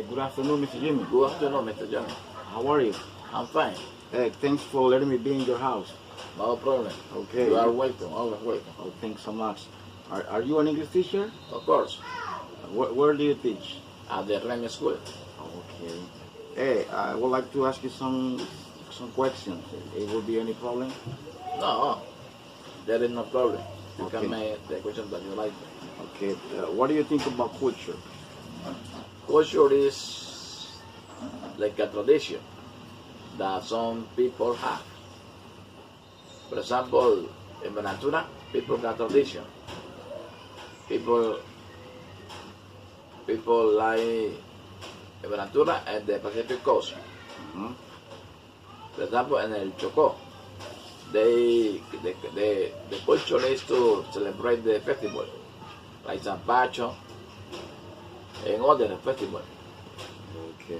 Good afternoon, Mr. Jimmy. Good afternoon, Mr. Johnny. How are you? I'm fine. Thanks for letting me be in your house. No problem. Okay. You are welcome, always welcome. Oh, thanks so much. Are you an English teacher? Of course. Where do you teach? At the Remy School. Okay. Hey, I would like to ask you some questions. It will be any problem? No, there is no problem. You Okay. can make the question that you like. Okay. What do you think about culture? Culture is like a tradition that some people have. For example, in Venezuela, people got tradition. People like Venezuela and the Pacific Coast. Mhm. For example, in El Chocó, the culture is to celebrate the festival, like San Pacho and other festival. Okay.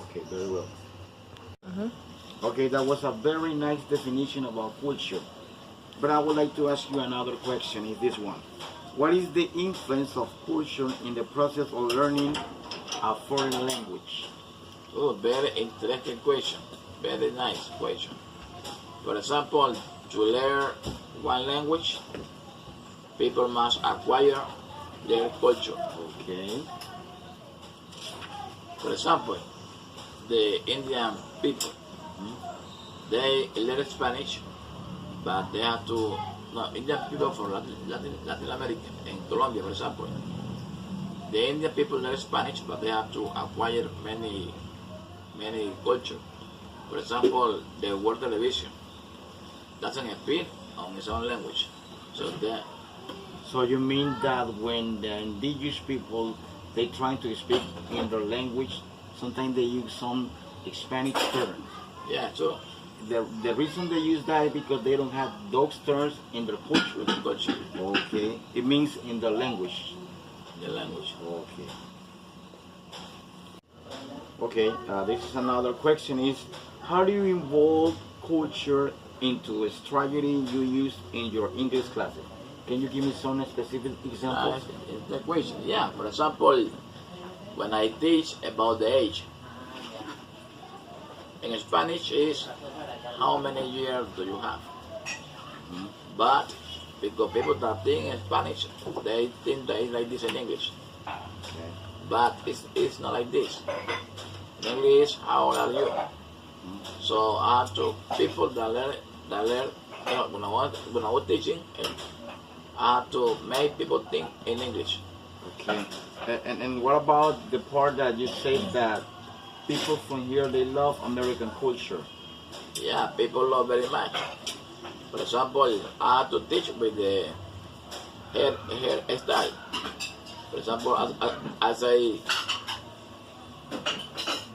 Okay, very well. Okay, that was a very nice definition about culture. But I would like to ask you another question, is this one. What is the influence of culture in the process of learning a foreign language? Oh, very interesting question. Very nice question. For example, to learn one language, people must acquire their culture. Okay. For example, the Indian people, they learn Spanish, but they have to, no, Indian people from Latin America, in Colombia, for example, the Indian people learn Spanish, but they have to acquire many culture. For example, the world television doesn't appear on its own language. So you mean that when the indigenous people, they try to speak in their language, sometimes they use some Spanish terms. Yeah, so The reason they use that is because they don't have those terms in their culture. culture, Okay. It means in the language. the language. Okay. Okay, this is another question is, how do you involve culture into a strategy you use in your English classes? Can you give me some specific examples? It's the question. Yeah, for example, when I teach about the age, in Spanish is how many years do you have? But because people that think in Spanish, they think that it's like this in English. Okay. But it's not like this. In English, how old are you? So I have to people that learn when I was teaching, I have to make people think in English. Okay. And what about the part that you say that people from here, they love American culture? Yeah, people love very much. For example, I have to teach with the hair style. For example, as a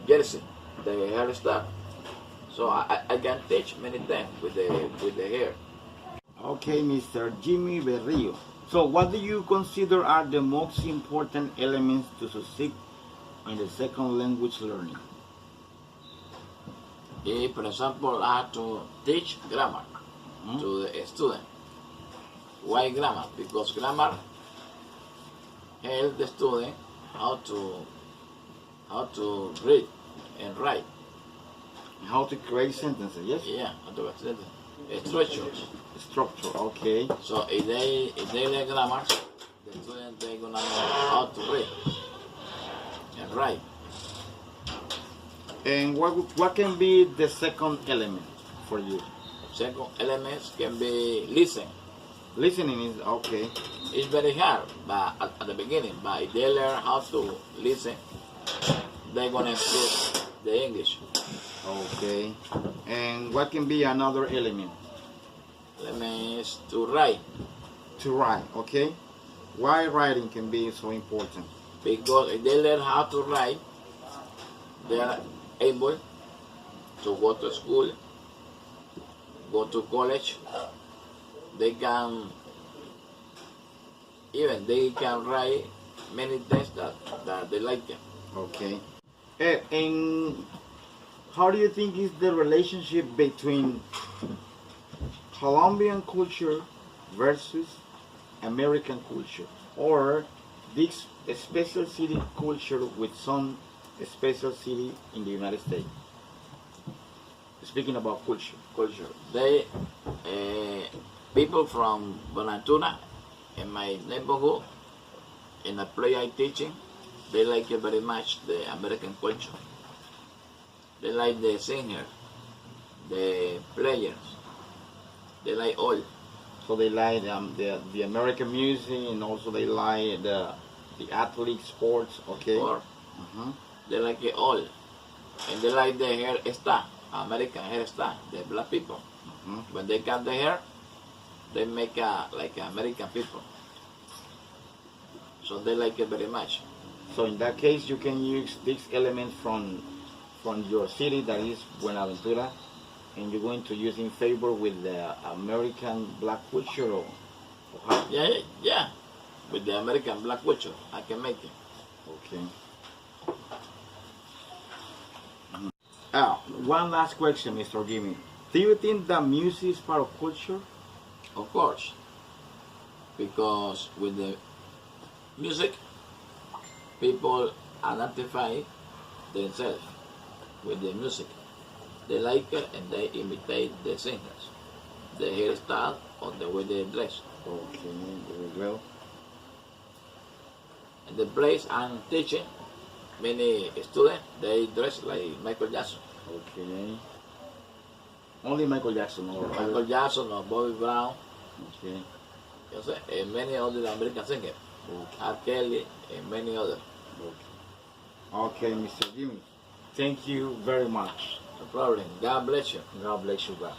jersey, the hairstyle. So I can teach many things with the hair. Okay, Mr. Jimmy Berrio. So what do you consider are the most important elements to succeed in the second language learning? If, for example, I have to teach grammar to the student. Why grammar? Because grammar helps the student how to read and write. How to create sentences, yes? Yeah, how to write structures. Structure, okay. So if they learn grammar, the student they gonna know how to read and write. And what can be the second element for you? Second elements can be listen. Listening is okay. It's very hard, but at the beginning, but if they learn how to listen, they're gonna improve the English. Okay. And what can be another element? Elements to write, To write, okay? Why writing can be so important? because if they learn how to write, they are able to go to school, go to college. They can write many things that they like them. Okay. And how do you think is the relationship between Colombian culture versus American culture, or this a special city culture with some special city in the United States? Speaking about culture. Culture. They people from Bonaventura in my neighborhood in the play I teaching, they like it very much the American culture. They like the singers, the players. They like all. So they like the American music, and also they like the athlete sports. Okay. Or Mhm. they like it all. And they like the hairstyle, American hairstyle, the black people. Mhm. When they cut the hair, they make like American people. So they like it very much. So in that case, you can use this element from your city, that is Buenaventura, and you're going to use in favor with the American black culture, or how? Yeah. With the American black culture, I can make it. Okay. One last question, Mr. Jimmy. Do you think that music is part of culture? Of course. Because with the music, people identify themselves with the music. They like it and they imitate the singers, the hairstyle or the way they dress. Okay, very well. And the place I'm teaching, many students, they dress like Michael Jackson. Okay. Only Michael Jackson, or Michael Jackson or Bobby Brown, Okay. you know, and many other American singers, Okay. R. Kelly and many others. Okay, Mr. Jimmy. Thank you very much. No problem. God bless you. God bless you, God.